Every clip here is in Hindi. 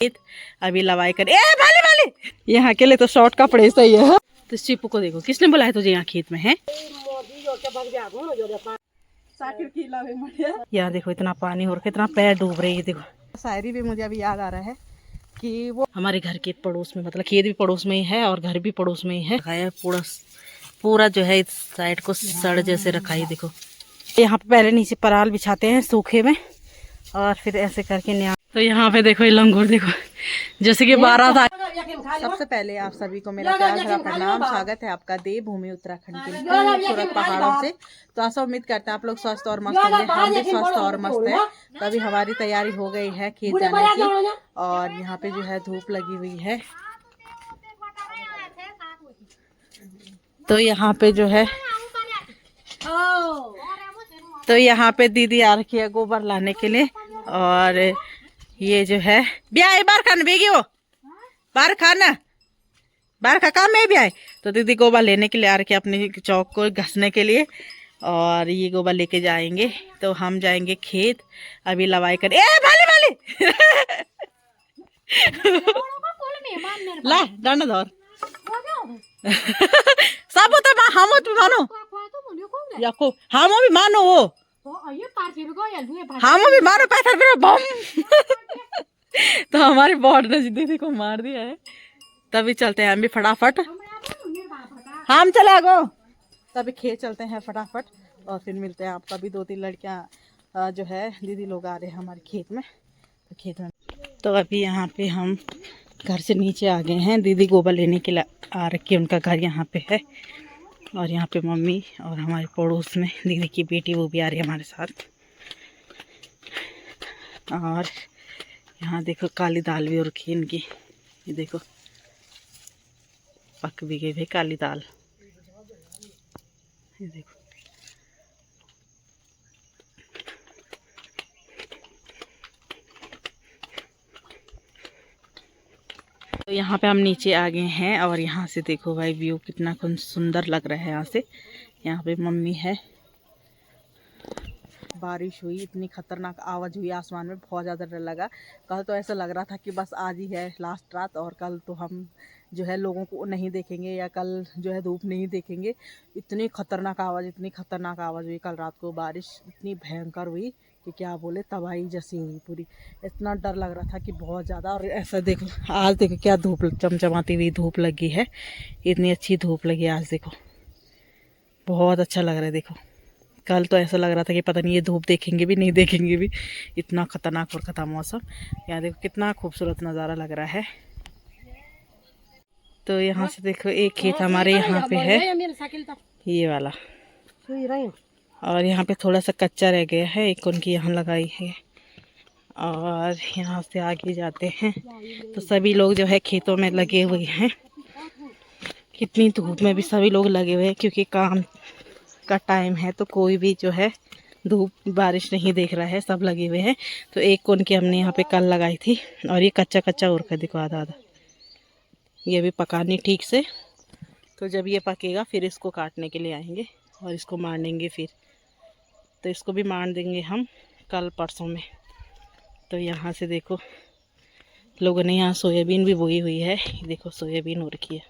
अभी लवाई कर। ए भाले भाले, यहाँ के लिए तो शॉर्ट कपड़े सही है। तो चिपू को देखो, किसने बुलाया तुझे यहाँ खेत में है? यहाँ देखो इतना पानी हो रहा है, इतना पैर डूब रही है। देखो शायरी भी मुझे अभी याद आ रहा है कि वो हमारे घर के पड़ोस में, मतलब खेत भी पड़ोस में ही है और घर भी पड़ोस में ही है। पूरा पूरा जो है इस साइड को सड़ जैसे रखा है। देखो यहाँ पे पहले नीचे पराल बिछाते हैं सूखे में और फिर ऐसे करके न्या। तो यहाँ पे देखो ये लंगूर देखो जैसे कि 12 था। सबसे पहले आप सभी को मेरा प्यार भरा प्रणाम, स्वागत है आपका देवभूमि उत्तराखंड के खूबसूरत पहाड़ों से। तो ऐसा उम्मीद करते हैं आप लोग स्वस्थ और मस्त होंगे। हम भी स्वस्थ और मस्त है। तो अभी हमारी तैयारी हो गई है खेत जाने की और यहाँ पे जो है धूप लगी हुई है। तो यहाँ पे जो है दीदी आ रखी है गोबर लाने के लिए। और ये जो है ब्याह बार खाना बेगी वो बार खा काम में भी आए। तो दीदी गोबर लेने के लिए आ रखी है अपने चौक को घसने के लिए और ये गोबर लेके जाएंगे। तो हम जाएंगे खेत अभी लवाई कर। ए भाले भाले ला डंडा धर सब तो हम भी मानो याको हम भी मानो वो हम भी मारो पैसा बम। तो हमारे बॉर्ड ने दीदी को मार दिया है। तभी चलते हैं हम भी फटाफट, हम चले गो तभी खेत चलते हैं फटाफट और फिर मिलते हैं आपका भी। 2-3 लड़कियां जो है दीदी लोग आ रहे हैं हमारे खेत में। तो अभी यहाँ पे हम घर से नीचे आ गए हैं। दीदी गोबर लेने के लिए आ रखी है, उनका घर यहाँ पे है। और यहाँ पे मम्मी और हमारे पड़ोस में दीदी की बेटी वो भी आ रही है हमारे साथ। और यहाँ देखो काली दाल भी हो रखी है इनकी, ये देखो पक भी गई भाई काली दाल, ये देखो। तो यहाँ पे हम नीचे आ गए हैं और यहाँ से देखो भाई व्यू कितना सुंदर लग रहा है। यहाँ से यहाँ पे मम्मी है। बारिश हुई, इतनी खतरनाक आवाज़ हुई आसमान में, बहुत ज़्यादा डर लगा। कल तो ऐसा लग रहा था कि बस आज ही है लास्ट रात और कल तो हम जो है लोगों को नहीं देखेंगे या कल जो है धूप नहीं देखेंगे। इतनी खतरनाक आवाज़ हुई कल रात को। बारिश इतनी भयंकर हुई कि क्या बोले, तबाही जैसी हुई पूरी। इतना डर लग रहा था कि बहुत ज़्यादा। और ऐसा देखो आज देखो क्या धूप चमचमाती हुई धूप लगी है, इतनी अच्छी धूप लगी आज देखो, बहुत अच्छा लग रहा है। देखो कल तो ऐसा लग रहा था कि पता नहीं ये धूप देखेंगे भी नहीं देखेंगे भी, इतना खतरनाक और खता मौसम। यहाँ देखो कितना खूबसूरत नज़ारा लग रहा है। तो यहाँ से देखो एक खेत हमारे यहाँ पे है ये वाला, और यहाँ पे थोड़ा सा कच्चा रह गया है, एक उनकी यहाँ लगाई है। और यहाँ से आगे जाते हैं तो सभी लोग जो है खेतों में लगे हुए हैं। कितनी धूप में भी सभी लोग लगे हुए हैं क्योंकि काम का टाइम है तो कोई भी जो है धूप बारिश नहीं देख रहा है, सब लगे हुए हैं। तो एक कोन की हमने यहाँ पे कल लगाई थी और ये कच्चा कच्चा और दिखो आधा आधा, ये भी पकानी ठीक से। तो जब ये पकेगा फिर इसको काटने के लिए आएंगे और इसको मारनेंगे फिर। तो इसको भी मार देंगे हम कल परसों में। तो यहाँ से देखो लोगों ने यहाँ सोयाबीन भी बोई हुई है, देखो सोयाबीन हो रखी है।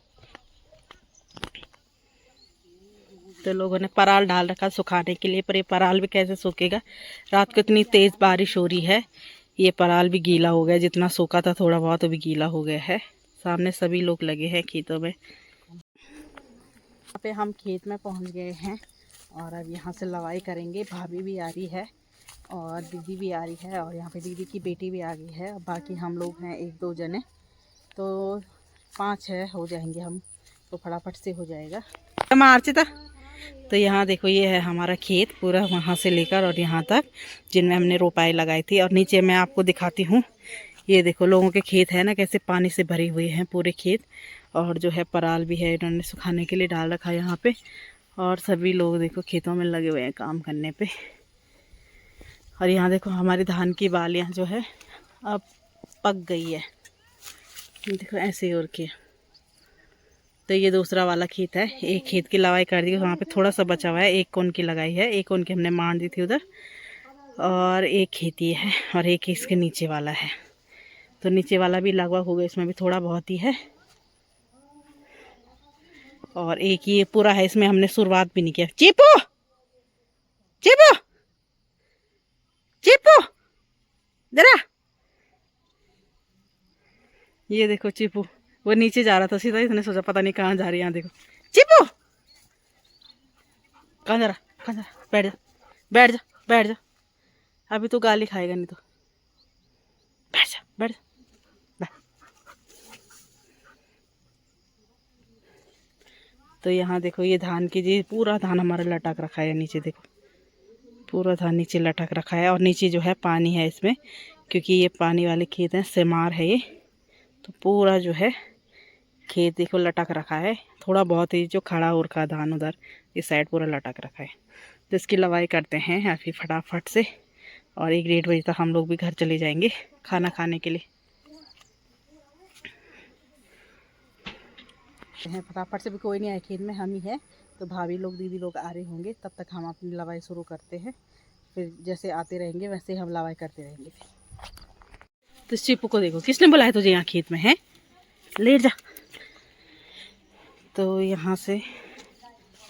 तो लोगों ने पराल डाल रखा सुखाने के लिए, पर ये पराल भी कैसे सूखेगा, रात को इतनी तेज़ बारिश हो रही है, ये पराल भी गीला हो गया। जितना सूखा था थोड़ा बहुत भी गीला हो गया है। सामने सभी लोग लगे हैं खेतों में। यहाँ पे हम खेत में पहुंच गए हैं और अब यहाँ से लवाई करेंगे। भाभी भी आ रही है और दीदी भी आ रही है और यहाँ पे दीदी की बेटी भी आ गई है। बाकी हम लोग हैं 1-2 जने, तो 5-6 हो जाएंगे हम, तो फटाफट से हो जाएगा। मार्चिता तो यहाँ देखो ये है हमारा खेत पूरा, वहाँ से लेकर और यहाँ तक जिनमें हमने रोपाई लगाई थी। और नीचे मैं आपको दिखाती हूँ, ये देखो लोगों के खेत है ना कैसे पानी से भरे हुए हैं पूरे खेत। और जो है पराल भी है, इन्होंने सुखाने के लिए डाल रखा है यहाँ पे। और सभी लोग देखो खेतों में लगे हुए हैं काम करने पे। और यहाँ देखो हमारी धान की बालियाँ जो है अब पक गई है, देखो ऐसे ही और के। तो ये दूसरा वाला खेत है, एक खेत की लवाई कर दी, वहाँ पे थोड़ा सा बचा हुआ है। एक कोन की लगाई है, एक कोन की हमने मार दी थी उधर, और एक खेत ये है और एक इसके नीचे वाला है। तो नीचे वाला भी लगभग हो गया, इसमें भी थोड़ा बहुत ही है। और एक ये पूरा है, इसमें हमने शुरुआत भी नहीं किया। चीपू चीपू चीपू जरा, ये देखो चीपू वो नीचे जा रहा था सीधा, इसने सोचा पता नहीं कहाँ जा रही है। यहाँ देखो चीपू कहाँ जा रहा, कहाँ जा रहा, बैठ जा बैठ जा बैठ जा, अभी तो गाली खाएगा नहीं तो बैठ जा बैठ जा बैठ। तो यहाँ देखो ये धान की जी पूरा धान हमारा लटक रखा है नीचे, देखो पूरा धान नीचे लटक रखा है। और नीचे जो है पानी है इसमें, क्योंकि ये पानी वाले खेत हैं, सेमार है ये, तो पूरा जो है खेत देखो लटक रखा है। थोड़ा बहुत ही जो खड़ा हो रखा धान उधर इस साइड पूरा लटक रखा है। तो इसकी लवाई करते हैं अभी फटाफट से, और 1-1:30 बजे तक हम लोग भी घर चले जाएंगे खाना खाने के लिए। फटाफट से भी कोई नहीं आया खेत में, हम ही है, तो भाभी लोग दीदी लोग आ रहे होंगे, तब तक हम अपनी लवाई शुरू करते हैं। फिर जैसे आते रहेंगे वैसे हम लवाई करते रहेंगे। तो चीपू को देखो, किसने बुलाया तुझे यहाँ खेत में है, लेट जा। तो यहाँ से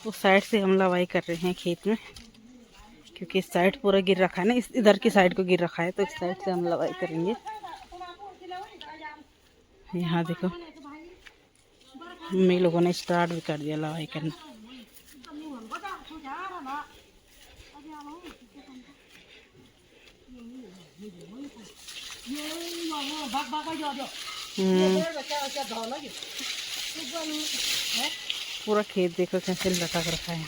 उस साइड से हम लवाई कर रहे हैं खेत में, क्योंकि इस साइड पूरा गिर रखा है ना, इस इधर की साइड को गिर रखा है, तो इस साइड से हम लवाई करेंगे। यहाँ देखो मम्मी लोगों ने स्टार्ट भी कर दिया लवाई करना। पूरा खेत देखो कैसे लटक रखा है।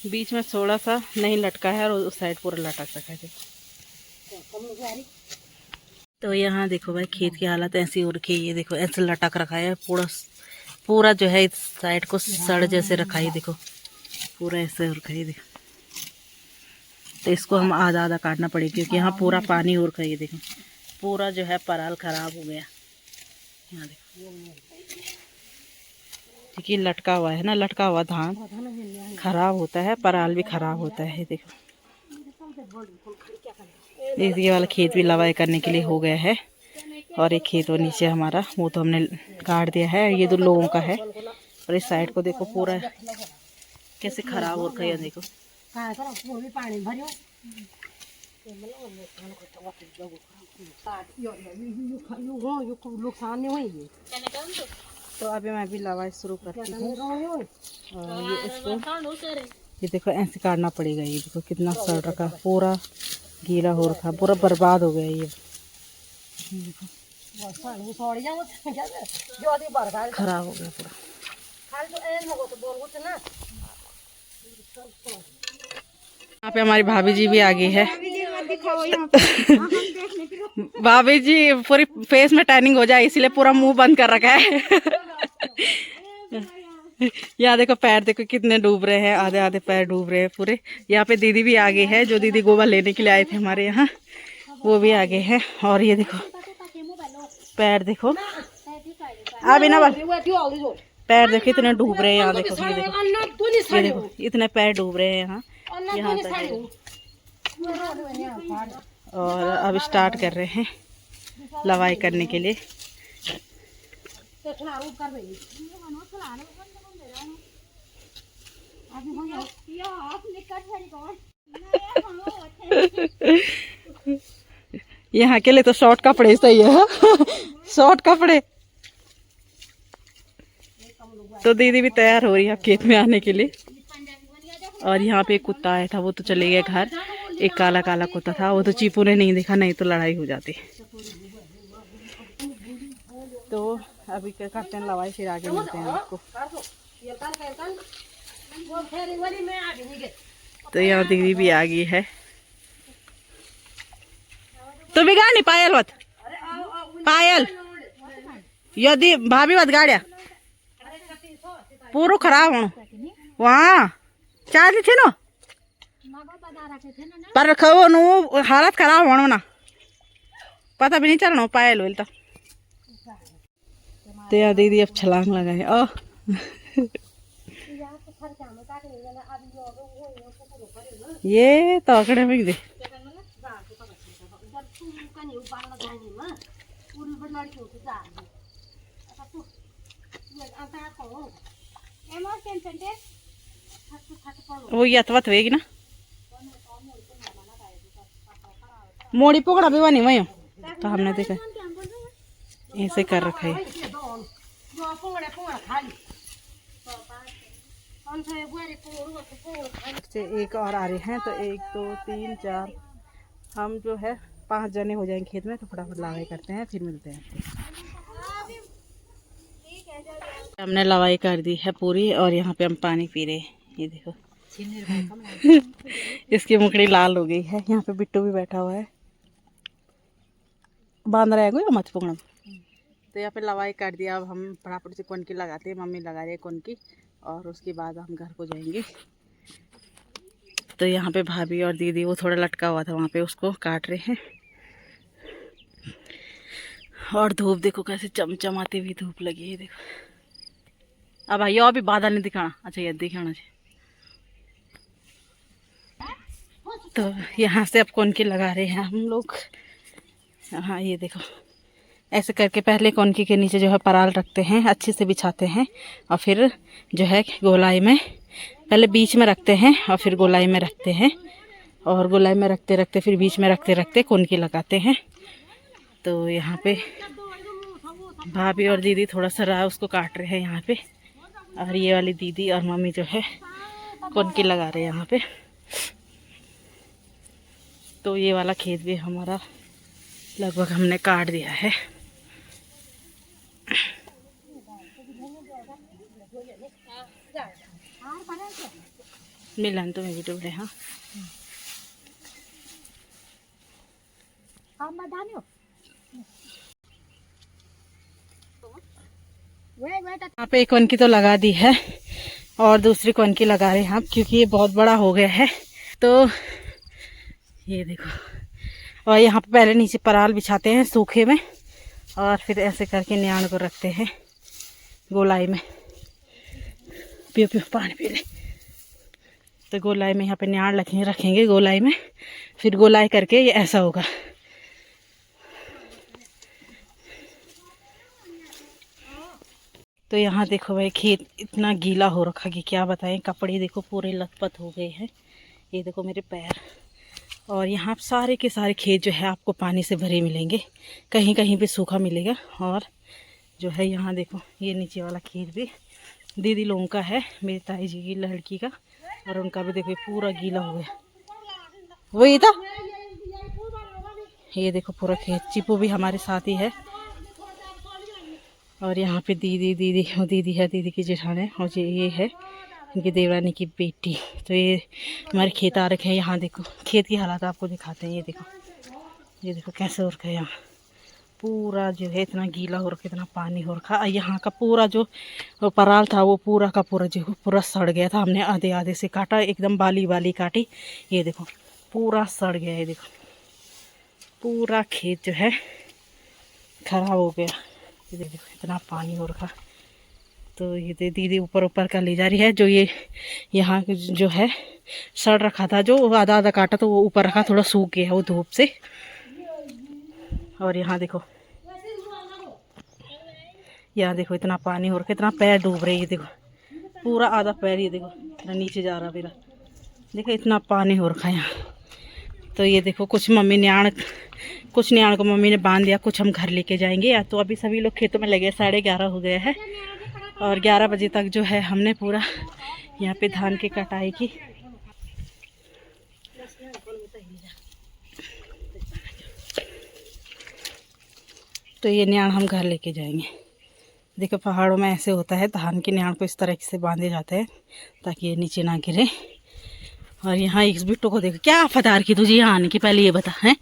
बीच में थोड़ा सा नहीं लटका है, और उस साइड पूरा लटक रखा है। तो यहाँ देखो भाई खेत की हालत ऐसी हो रखी है, ये देखो ऐसे लटक रखा है पूरा, पूरा जो है इस साइड को सड़ जैसे रखा है, देखो पूरा ऐसे हो रखा है, देखो। तो इसको हम आधा आधा काटना पड़ेगा, क्योंकि यहाँ पूरा पानी हो रखा है, ये देखो पूरा जो है पराल खराब हो गया। यहाँ देखो क्योंकि लटका हुआ है ना, लटका हुआ धान खराब होता है, पराल भी खराब होता है। देखो ये वाला खेत भी लवाई करने के लिए हो गया है, और एक खेत और नीचे हमारा वो तो हमने काट दिया है, ये तो लोगों का है। और इस साइड को देखो पूरा कैसे खराब हो रखा है, देखो तो अभी मैं भी लवाई शुरू करती हूँ। और ये इसको ये देखो ऐसे काटना पड़ेगा, ये देखो कितना सड़ रखा, पूरा गीला हो रखा, पूरा बर्बाद हो गया ये देखो, खराब हो गया पूरा। यहाँ पे हमारी भाभी जी भी आ गई है। भाभी जी पूरी फेस में टैनिंग हो जाए इसलिए पूरा मुंह बंद कर रखा है। यहाँ देखो पैर देखो कितने डूब रहे हैं, आधे आधे पैर डूब रहे हैं पूरे। यहाँ पे दीदी भी आ गई है, जो दीदी गोबर लेने के लिए आए थे हमारे यहाँ, वो भी आ गए हैं। और ये देखो पैर देखो, अभी ना पैर देखो इतने डूब रहे हैं। यहाँ देखो ये देखो इतने पैर डूब रहे हैं यहाँ तक। और अब स्टार्ट कर रहे हैं लवाई करने के लिए। यहाँ के लिए तो शॉर्ट कपड़े सही है। शॉर्ट कपड़े। तो दीदी भी तैयार हो रही है खेत में आने के लिए। और यहाँ पे एक कुत्ता आया था, वो तो चले गया घर। एक काला काला कुत्ता था, वो तो चीपू ने नहीं देखा, नहीं तो लड़ाई हो जाती। तो अभी क्या करते हैं लवाई, फिर आगे मिलते हैं आपको। तो यहाँ दीदी भी आ गई है। तो बिगा नहीं पायल वत पायल यदि भाभी वत गाड़िया पूरा खराब हो वहाँ चाहती थी ना, पर खो नु हालत खराब होना ना, पता भी नहीं चलना पायल होल तो यहाँ दीदी अब छलांग लगाए। ये तोकड़े में दे वो यथवत होएगी ना मोड़ी पकड़ा भी बनी वही तो हमने देखा ऐसे कर रखा है। से एक और आ रहे हैं तो 1 2 3 4 हम जो है 5 जने हो जाएंगे खेत में तो फटाफट लवाई करते हैं फिर मिलते हैं। हमने लवाई कर दी है पूरी और यहाँ पे हम पानी पी रहे हैं। ये देखो इसकी मुकड़ी लाल हो गई है। यहाँ पे बिट्टू भी बैठा हुआ है बांध रहा है कोई मत पकड़। तो यहाँ पे लवाई कर दिया। अब हम फटाफट से कौन की लगाते हैं। मम्मी लगा रही है कौन की और उसके बाद हम घर को जाएंगे। तो यहाँ पे भाभी और दीदी वो थोड़ा लटका हुआ था वहाँ पे उसको काट रहे हैं। और धूप देखो कैसे चमचमाती हुई धूप लगी है देखो। अब आइए अभी बादल नहीं दिखाना। अच्छा ये दिखाना चाहिए। तो यहाँ से अब कौन की लगा रहे हैं हम लोग। हाँ ये देखो ऐसे करके पहले कौनकी के नीचे जो है पराल रखते हैं अच्छे से बिछाते हैं और फिर जो है गोलाई में पहले बीच में रखते हैं और फिर गोलाई में रखते हैं और गोलाई में रखते रखते फिर बीच में रखते रखते कौनकी लगाते हैं। तो यहाँ पे भाभी और दीदी थोड़ा सा रहा उसको काट रहे हैं यहाँ पे और ये वाली दीदी और मम्मी जो है कौनकी लगा रहे हैं यहाँ पे। तो ये वाला खेत भी हमारा लगभग हमने काट दिया है। मिलन तो मैं भी डूब रहे। हाँ यहाँ पे एक कौनकी तो लगा दी है और दूसरी कौनकी लगा रहे हैं आप क्योंकि ये बहुत बड़ा हो गया है। तो ये देखो और यहाँ पे पहले नीचे पराल बिछाते हैं सूखे में और फिर ऐसे करके न्याण को रखते हैं गोलाई में। पियो पियो पानी पी ले। तो गोलाई में यहाँ पे न्याण रखेंगे गोलाई में फिर गोलाई करके ये ऐसा होगा। तो यहाँ देखो भाई खेत इतना गीला हो रखा कि क्या बताएं। कपड़े देखो पूरे लथपथ हो गए हैं। ये देखो मेरे पैर। और यहाँ सारे के सारे खेत जो है आपको पानी से भरे मिलेंगे। कहीं कहीं पे सूखा मिलेगा। और जो है यहाँ देखो ये नीचे वाला खेत भी दीदी लोगों का है मेरी ताई जी की लड़की का और उनका भी देखो पूरा गीला हो गया। वही था ये देखो पूरा खेत। चिपू भी हमारे साथ ही है और यहाँ पे दीदी है दीदी की जेठान है और ये है इनकी देवरानी की बेटी। तो ये हमारे खेत आ रखे हैं। यहाँ देखो खेत की हालत आपको दिखाते हैं। ये देखो कैसे हो रखा है। यहाँ पूरा जो है इतना गीला हो रखा, इतना पानी हो रखा। यहाँ का पूरा जो पराल था वो पूरा का पूरा जो पूरा सड़ गया था। हमने आधे आधे से काटा एकदम बाली काटी। ये देखो पूरा सड़ गया है। देखो पूरा खेत जो है खराब हो गया। ये देखो इतना पानी हो रखा। तो ये दीदी ऊपर का ले जा रही है। जो ये यहाँ जो है सड़ रखा था जो आधा आधा काटा तो वो ऊपर रखा थोड़ा सूख गया वो धूप से। और यहाँ देखो इतना पानी हो रखा, इतना पैर डूब रहे। ये देखो पूरा आधा पैर ये देखो इतना नीचे जा रहा मेरा। देखो इतना पानी हो रखा है यहाँ। तो ये देखो कुछ न्याण को मम्मी ने बांध दिया, कुछ हम घर लेके जाएंगे। या तो अभी सभी लोग खेतों में लगे 11:30 हो गए हैं और 11 बजे तक जो है हमने पूरा यहाँ पे धान की कटाई की। तो ये न्याण हम घर लेके जाएंगे। देखो पहाड़ों में ऐसे होता है धान के न्याण को इस तरह से बांधे जाते हैं ताकि ये नीचे ना गिरे। और यहाँ इस बिट्टू को देखो क्या फतार की तुझे यहाँ आने की पहले ये बता है।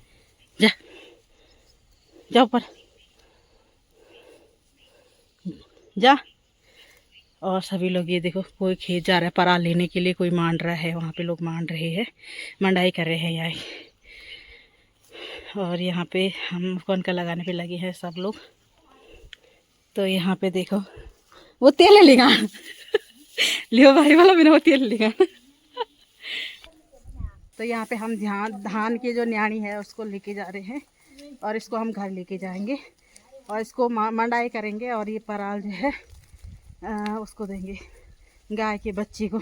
जा ऊपर जा। और सभी लोग ये देखो कोई खेत जा रहा है पराल लेने के लिए, कोई मान रहा है वहाँ पे लोग मान रहे हैं, मंडाई कर रहे हैं यहाँ। और यहाँ पे हम कौन का लगाने पे लगे हैं सब लोग। तो यहाँ पे देखो वो तेल लेगा लियो भाई वाला मैंने वो तेल लिया। तो यहाँ पे हम धान की जो न्याणी है उसको लेके जा रहे हैं और इसको हम घर लेके जाएंगे और इसको मंडाई करेंगे और ये पराल जो है उसको देंगे गाय के बच्चे को।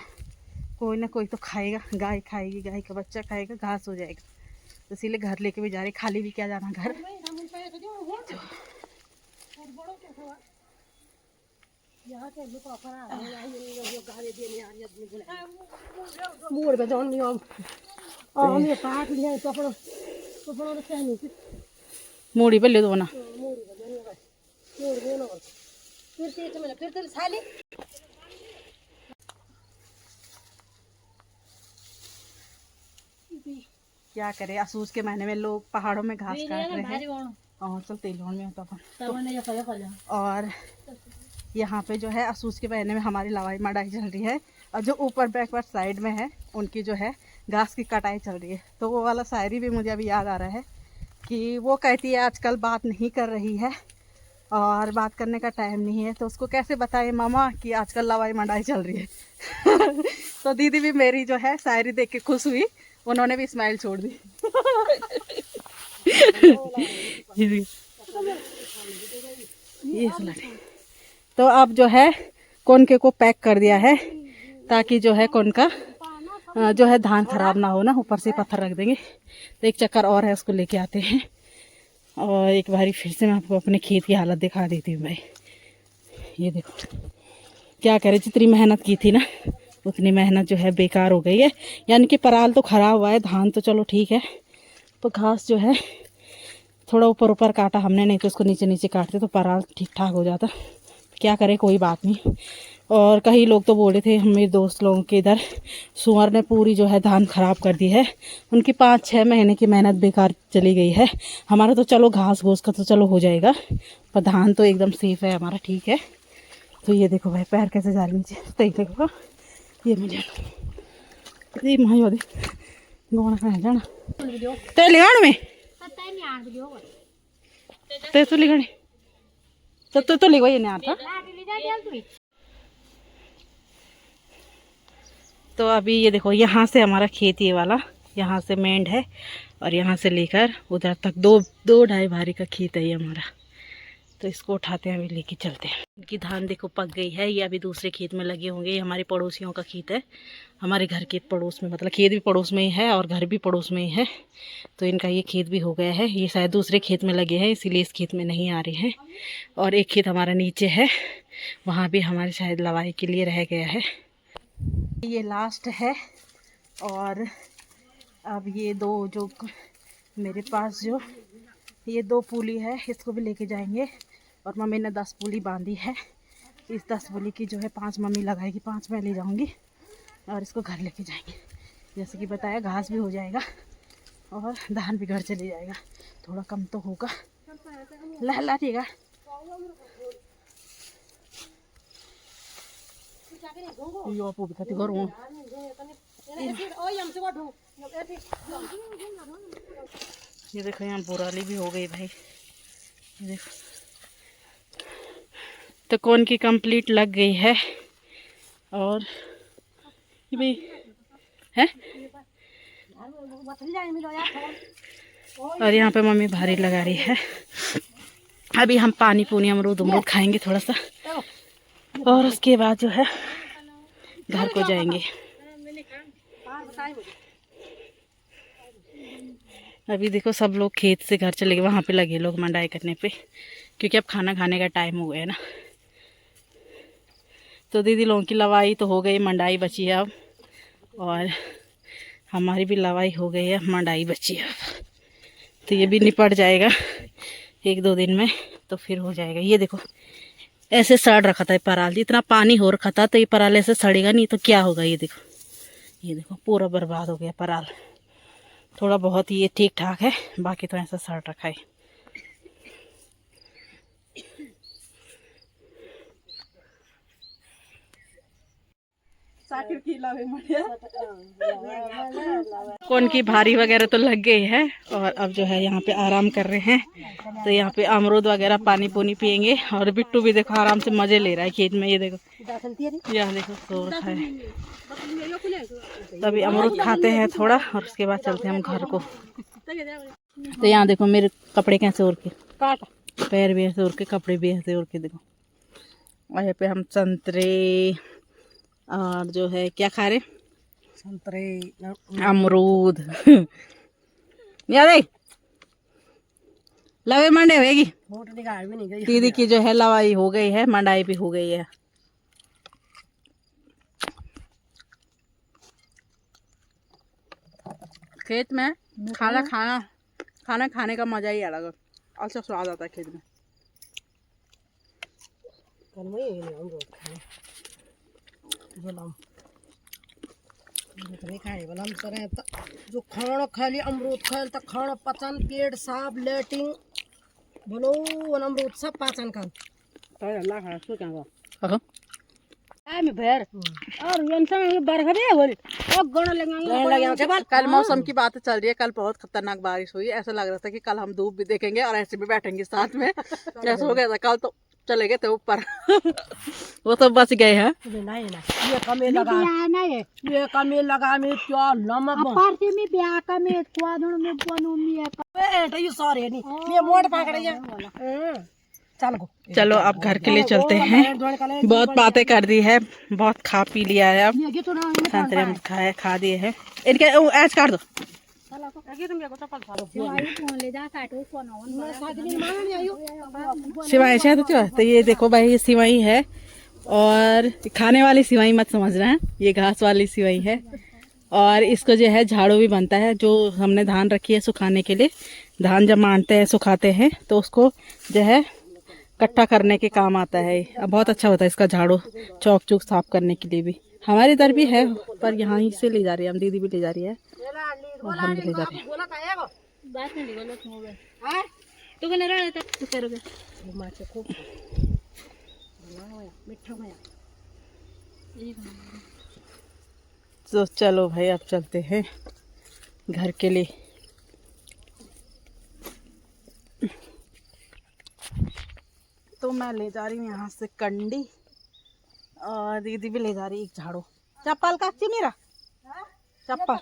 कोई ना कोई तो खाएगा, गाय खाएगी, गाय का बच्चा खाएगा, घास हो जाएगा। तो इसीलिए घर लेके भी जा रहे, खाली भी क्या जाना घर। मूड़ी बल्ले दो ना क्या करे, असूस के महीने में लोग पहाड़ों में घास काट रहे हैं और चल तेलों में होता तो। और यहाँ पे जो है असूस के महीने में हमारी लवाई मड़ाई चल रही है और जो ऊपर बैकवर्ड साइड में है उनकी जो है घास की कटाई चल रही है। तो वो वाला शायरी भी मुझे अभी याद आ रहा है कि वो कहती है आजकल बात नहीं कर रही है और बात करने का टाइम नहीं है, तो उसको कैसे बताएं मामा कि आजकल लवाई मंडाई चल रही है। तो दीदी भी मेरी जो है शायरी देख के खुश हुई, उन्होंने भी स्माइल छोड़ दी। ये तो अब जो है कोनके को पैक कर दिया है ताकि जो है कोन का जो है धान खराब ना हो ना, ऊपर से पत्थर रख देंगे। तो एक चक्कर और है, उसको लेके आते हैं और एक बारी फिर से मैं आपको अपने खेत की हालत दिखा देती हूँ भाई। ये देखो क्या करे, जितनी मेहनत की थी ना उतनी मेहनत जो है बेकार हो गई है। यानी कि पराल तो खराब हुआ है, धान तो चलो ठीक है, तो घास जो है थोड़ा ऊपर ऊपर काटा हमने, नहीं तो उसको नीचे नीचे काटते तो पराल ठीक ठाक हो जाता। क्या करें, कोई बात नहीं। और कई लोग तो बोले थे, मेरे दोस्त लोगों के इधर सुअर ने पूरी जो है धान खराब कर दी है, उनकी 5-6 महीने की मेहनत बेकार चली गई है। हमारा तो चलो घास घूस का तो चलो हो जाएगा, पर धान तो एकदम सेफ है हमारा, ठीक है। तो ये देखो भाई पैर कैसे जा रही नीचे, तो ये देखो ये मुझे माही हो गोना कहाँ जाना ते लिगाण में ते तो लिगाने तो लिगो ये नहीं आता। तो अभी ये देखो यहाँ से हमारा खेत ये वाला, यहाँ से मेंढ है और यहाँ से लेकर उधर तक 2-2.5 भारी का खेत है ये हमारा। तो इसको उठाते हैं, अभी लेके चलते हैं। इनकी धान देखो पक गई है, ये अभी दूसरे खेत में लगे होंगे। ये हमारे पड़ोसियों का खेत है, हमारे घर के पड़ोस में, मतलब खेत भी पड़ोस में ही है और घर भी पड़ोस में ही है। तो इनका ये खेत भी हो गया है, ये शायद दूसरे खेत में लगे हैं इसीलिए इस खेत में नहीं आ रहे हैं। और एक खेत हमारा नीचे है, वहाँ भी हमारे शायद लवाई के लिए रह गया है। ये लास्ट है और अब ये 2 जो मेरे पास जो ये 2 पुली है इसको भी लेके जाएंगे। और मम्मी ने 10 पुली बांधी है, इस 10 पुली की जो है 5 मम्मी लगाएगी, 5 मैं ले जाऊंगी और इसको घर लेके जाएंगे। जैसे कि बताया घास भी हो जाएगा और धान भी घर चले जाएगा, थोड़ा कम तो होगा। लहला ठीक है। ये देखो यहाँ बुराली भी हो गई भाई, ये देखो। तो कौन की कंप्लीट लग गई है और ये भी है। और यहाँ पे मम्मी भारी लगा रही है। अभी हम पानी पूनी अमरूद खाएंगे थोड़ा सा और उसके बाद जो है घर को जाएंगे। अभी देखो सब लोग खेत से घर चले गए, वहाँ पे लगे लोग मंडाई करने पे, क्योंकि अब खाना खाने का टाइम हो गया ना। तो दीदी लोगों की लवाई तो हो गई, मंडाई बची है अब, और हमारी भी लवाई हो गई है, मंडाई बची है अब। तो ये भी निपट जाएगा 1-2 दिन में, तो फिर हो जाएगा। ये देखो ऐसे सड़ रखा था पराल, इतना पानी हो रखा था, तो ये पराल ऐसे सड़ेगा नहीं तो क्या होगा। ये देखो पूरा बर्बाद हो गया पराल। थोड़ा बहुत ये ठीक ठाक है, बाकी तो ऐसा सड़ रखा है। कौन की भारी वगैरह तो लग गई है और अब जो है यहाँ पे आराम कर रहे हैं। तो यहाँ पे अमरूद वगैरह पानी पुनी पियेंगे और बिट्टू भी देखो आराम से मजे ले रहा है खेत में। ये देखो यहाँ देखो सो रखा है। तभी अमरूद खाते हैं थोड़ा और उसके बाद चलते हैं हम घर को। तो यहाँ देखो मेरे कपड़े कैसे ओढ़ के, पैर भी ऐसे ओढ़ के, कपड़े भी ऐसे ओढ़ के देखो। और यहाँ पे हम संतरे और जो है क्या खा रहे, संतरे अमरूद यार लवे मंडे होगी। दीदी की जो है लवाई हो गई है, मंडाई भी हो गई है। खेत में खाना खाने का मजा ही अलग है, अच्छा स्वाद आता है खेत में। जो खाना खाली अमरूद खाए तो खाना पचन, पेट साफ, लेटिंग बोलो अमरूद सब पाचन कर। अल्लाह खा सो क्या में भर और कल मौसम की बात चल रही है। कल बहुत खतरनाक बारिश हुई, ऐसा लग रहा था कि कल हम धूप भी देखेंगे और ऐसे भी बैठेंगे साथ में। ऐसा हो गया था। कल तो चले गए थे ऊपर वो तो बच गए हैं। ये कमे लगा में क्या नमक पार्टी में ब्याह का में स्वादन में बनू में ये सॉरी नहीं ये मोड़ पकड़ चलो अब घर के लिए चलते हैं। बहुत बातें कर दी है, बहुत खा पी लिया है। अब संतरे हम खा दिए हैं। इनके ऐज काट दो। सिवाई शायद तो ये देखो भाई, ये सिवाई है और खाने वाली सिवाई मत समझना है, ये घास वाली सिवाई है। और इसको जो है झाड़ू भी बनता है, जो हमने धान रखी है सुखाने के लिए। धान जब मानते हैं सुखाते हैं तो उसको जो है इकट्ठा करने के काम आता है। अब बहुत अच्छा होता है इसका झाड़ू, चौक चूक साफ करने के लिए भी। हमारे इधर भी है पर यहाँ ही से ले जा रही है, हम दीदी भी ले जा रही है और हम भी ले जा रहे हैं। तो चलो भाई अब चलते हैं घर के लिए। तो मैं ले जा रही हूँ यहाँ से कंडी और दीदी भी ले जा रही है एक झाड़ू। चप्पल का मेरा चप्पल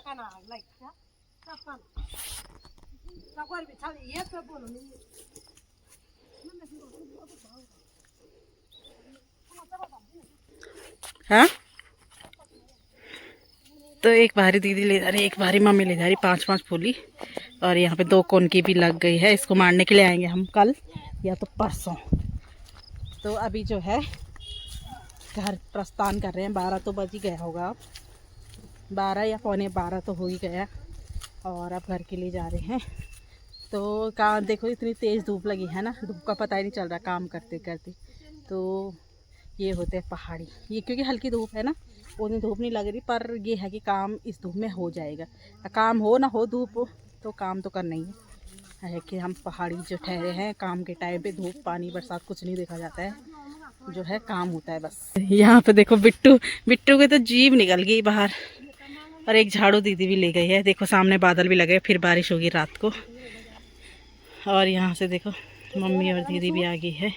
हाँ। तो एक बारी दीदी ले जा रही है, एक बारी मम्मी ले जा रही, 5-5 फूली। और यहाँ पे 2 कोन की भी लग गई है। इसको मारने के लिए आएंगे हम कल या तो परसों। तो अभी जो है घर प्रस्थान कर रहे हैं। 12 तो बज ही गया होगा, अब 12 या पौने 12 तो हो ही गया। और अब घर के लिए जा रहे हैं। तो काम देखो, इतनी तेज़ धूप लगी है ना, धूप का पता ही नहीं चल रहा काम करते करते। तो ये होते हैं पहाड़ी, ये क्योंकि हल्की धूप है ना, उतनी धूप नहीं लग रही। पर ये है कि काम इस धूप में हो जाएगा। काम हो ना हो धूप हो तो काम तो करना ही है कि हम पहाड़ी जो ठहरे हैं काम के टाइम पे धूप पानी बरसात कुछ नहीं देखा जाता है, जो है काम होता है बस। यहाँ पे देखो बिट्टू के तो जीभ निकल गई बाहर। और एक झाड़ू दीदी भी ले गई है। देखो सामने बादल भी लगे, फिर बारिश होगी रात को। और यहाँ से देखो मम्मी और दीदी भी आ गई है।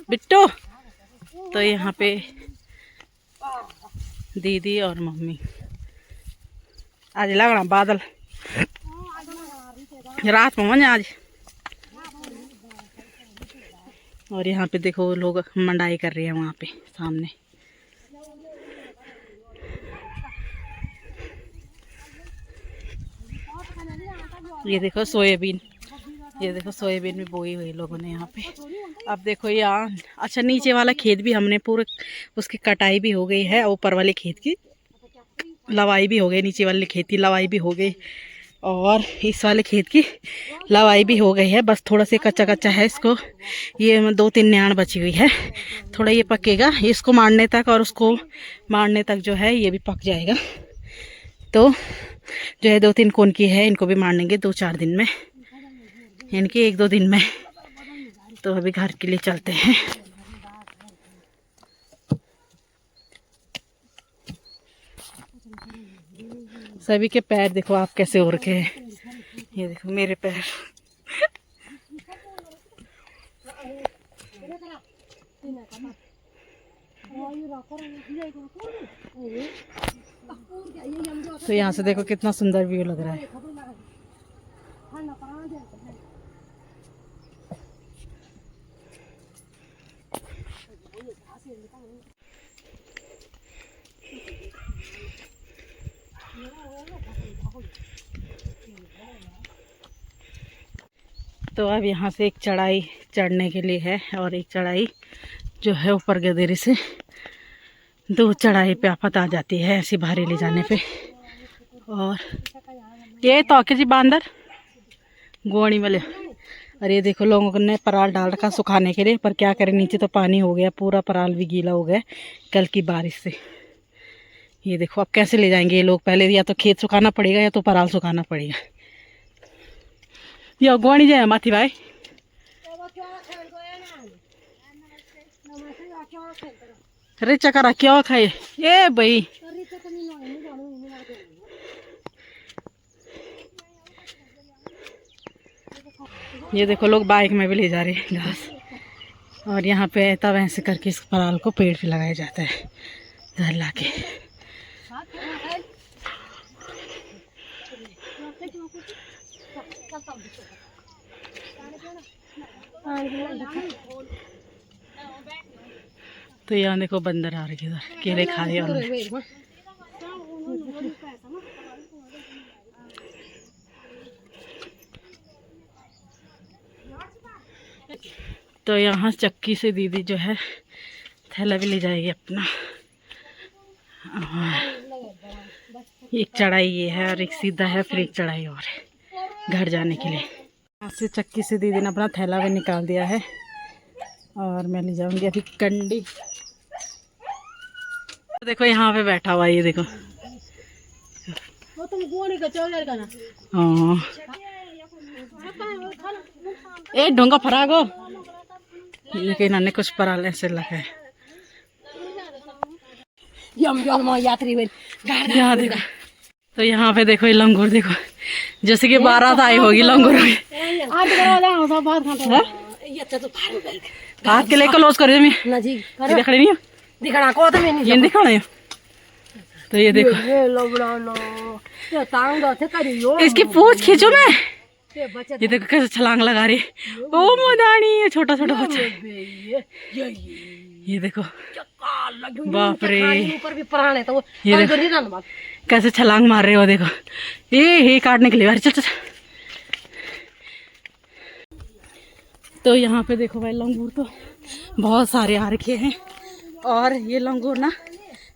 बिट्टू तो यहाँ पे दीदी और मम्मी आज लग रहा बादल रात में आज। और यहाँ पे देखो लोग मंडाई कर रहे हैं वहाँ पे सामने। ये देखो सोयाबीन, ये देखो सोयाबीन भी बोई हुई लोगों ने यहाँ पे। अब देखो यहाँ अच्छा नीचे वाला खेत भी हमने पूरे उसकी कटाई भी हो गई है। ऊपर वाले खेत की लवाई भी हो गई, नीचे वाले खेत की लवाई भी हो गई और इस वाले खेत की लवाई भी हो गई है। बस थोड़ा सा कच्चा कच्चा है। इसको ये 2-3 न्याण बची हुई है, थोड़ा ये पकेगा इसको मारने तक और उसको मारने तक जो है ये भी पक जाएगा। तो जो है 2-3 कौन की है, इनको भी मार लेंगे 2-4 दिन में, इनकी 1-2 दिन में। तो अभी घर के लिए चलते हैं। सभी के पैर देखो आप कैसे हो रखे हैं, ये देखो मेरे पैर। तो यहाँ से देखो कितना सुंदर व्यू लग रहा है। तो अब यहाँ से एक चढ़ाई चढ़ने के लिए है और एक चढ़ाई जो है ऊपर गदेरे से 2 चढ़ाई पे आफत आ जाती है ऐसी भारी ले जाने पे। और ये तो जी बांदर गोणी वाले। और ये देखो लोगों ने पराल डाल रखा सुखाने के लिए, पर क्या करें नीचे तो पानी हो गया, पूरा पराल भी गीला हो गया कल की बारिश से। ये देखो अब कैसे ले जाएंगे ये लोग, पहले या तो खेत सुखाना पड़ेगा या तो पराल सुखाना पड़ेगा। ये गोणी जाए माथी भाई। अरे चकरा क्या खाए ये भाई। ये देखो लोग बाइक में भी ले जा रहे हैं घास। और यहाँ पे तब ऐसे करके इस पराल को पेड़ पे लगाया जाता है घर लाके। तो यहाँ देखो बंदर आ रहे इधर, केले खा रहे हैं। तो यहाँ चक्की से दीदी जो है थैला भी ले जाएगी अपना। एक चढ़ाई ये है और एक सीधा है, फिर एक चढ़ाई और है घर जाने के लिए। यहाँ से चक्की से दीदी ने अपना थैला भी निकाल दिया है और मैं ले जाऊंगी अभी कंडी। देखो यहाँ पे बैठा हुआ ये देखो। हाँ ए ढोंगा फरागो। ये इन्होंने कुछ पराल ऐसे लगा है। यात्री यहाँ देखो। तो यहाँ पे देखो ये लंगूर देखो, जैसे कि बारात आई होगी लंगूर में। हाथ के लिए क्लोज कर दिखड़े नहीं दिखना को तो मैं ये दिखाना है। तो ये देखो इसकी पूंछ खींचो मैं। ये देखो कैसे छलांग लगा रही है। ओ मोदानी छोटा छोटा बच्चा। ये देखो बाप रे, ये देखो कैसे छलांग मार रहे हो। देखो ये काटने के लिए बाहर। चल चल। तो यहाँ पे देखो भाई लंगूर तो बहुत सारे आ रखे हैं और ये लंगूर ना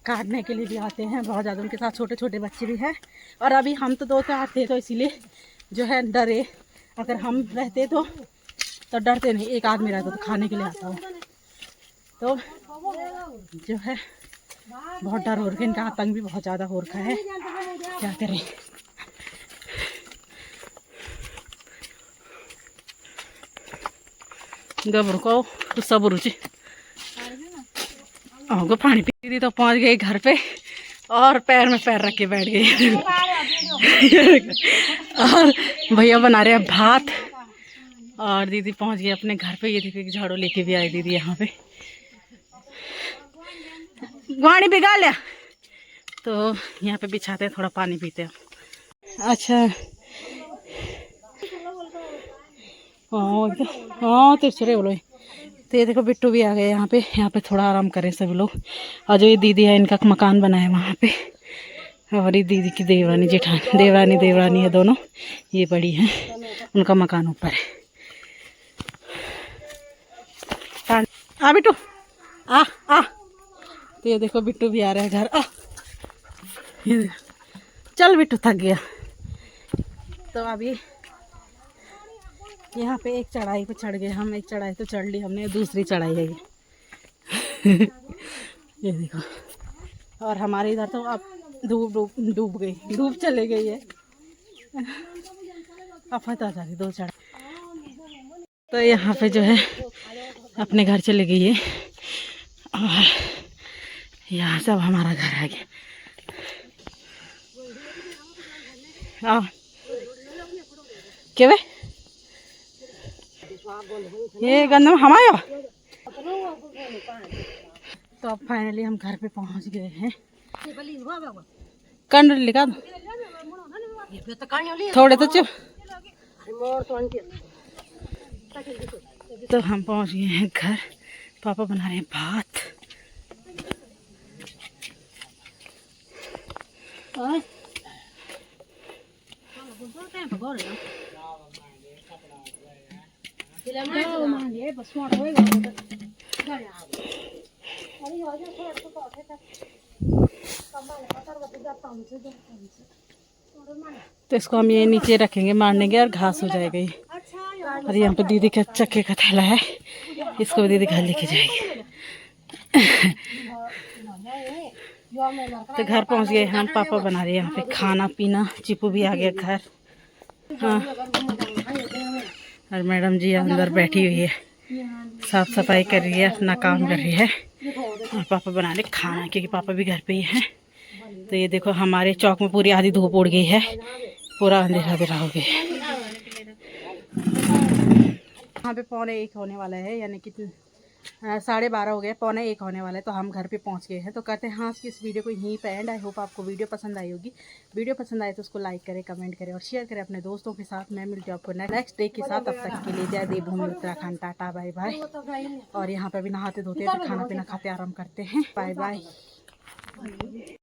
काटने के लिए भी आते हैं बहुत ज़्यादा। उनके साथ छोटे छोटे बच्चे भी हैं। और अभी हम तो 2-4 थे तो इसीलिए जो है डरे। अगर हम रहते तो डरते नहीं, एक आदमी रहता तो खाने के लिए आता हूँ। तो जो है बहुत डर हो रखा है, इनका आतंक भी बहुत ज़्यादा हो रखा है, क्या करें। गबर को तो सब रुचि को पानी पी दी तो पहुंच गई घर पे और पैर में पैर रख के बैठ गई। और भैया बना रहे हैं भात और दीदी पहुंच गई अपने घर पे। ये देखिए झाड़ू लेके भी आई दीदी यहाँ पे। गाड़ी भिगा लिया तो यहाँ पे बिछाते हैं, थोड़ा पानी पीते हैं। अच्छा हाँ तो चले बोलो। तो ये देखो बिट्टू भी आ गए यहाँ पे थोड़ा आराम करें सभी लोग। और जो ये दीदी है इनका मकान बना है वहाँ पे। और ये दीदी की देवरानी जेठानी देवरानी है दोनों, ये बड़ी है, उनका मकान ऊपर है। आ बिट्टू आ। तो ये देखो बिट्टू भी आ रहा है घर। ये चल बिट्टू थक गया। तो अभी यहाँ पे एक चढ़ाई पे चढ़ गए हम। एक चढ़ाई तो चढ़ ली हमने, दूसरी चढ़ाई है ये। ये देखो। और हमारे इधर तो अब धूप डूब डूब गई, धूप चले गई है। आफत आ जाती 2 चढ़। तो यहाँ पे जो है अपने घर चले गई है और यहाँ सब हमारा घर आ गया। आओ क्या वे ये गंदम हम आयो। तो अब फाइनली हम घर पे पहुंच गए हैं। कंड लिखा थोड़े तो चुप। तो हम पहुंच गए हैं घर। पापा बना रहे हैं भात। तो इसको हम ये नीचे रखेंगे, मारनेंगे और घास हो जाएगा ये। और यहाँ पे दीदी का चक्के का थैला है, इसको भी दीदी घर लेके जाएगी। तो घर पहुँच गए हम। पापा बना रहे हैं यहाँ पे खाना पीना। चिपू भी आ गया घर। हाँ, और मैडम जी अंदर बैठी हुई है, साफ सफाई कर रही है, अपना काम कर रही है। और पापा बना रहे खाना, क्योंकि पापा भी घर पे ही हैं। तो ये देखो हमारे चौक में पूरी आधी धूप उड़ गई है, पूरा अंधेरा अंधेरा हो गया। यहाँ पे 12:45 होने वाला है, यानी कि 12:30 हो गए, 12:45 होने वाला है। तो हम घर पे पहुँच गए हैं। तो कहते हैं हाँ, इस वीडियो को यहीं पे एंड। आई होप आपको वीडियो पसंद आई होगी। वीडियो पसंद आए तो उसको लाइक करें, कमेंट करें और शेयर करें अपने दोस्तों के साथ। मैं मिलती हूँ आपको नेक्स्ट डे के साथ। तब तक के लिए जय देवभूमि उत्तराखंड, टाटा बाय बाय। और यहाँ पे भी नहाते धोते तो खाना पीना खाते आराम करते हैं। Bye bye.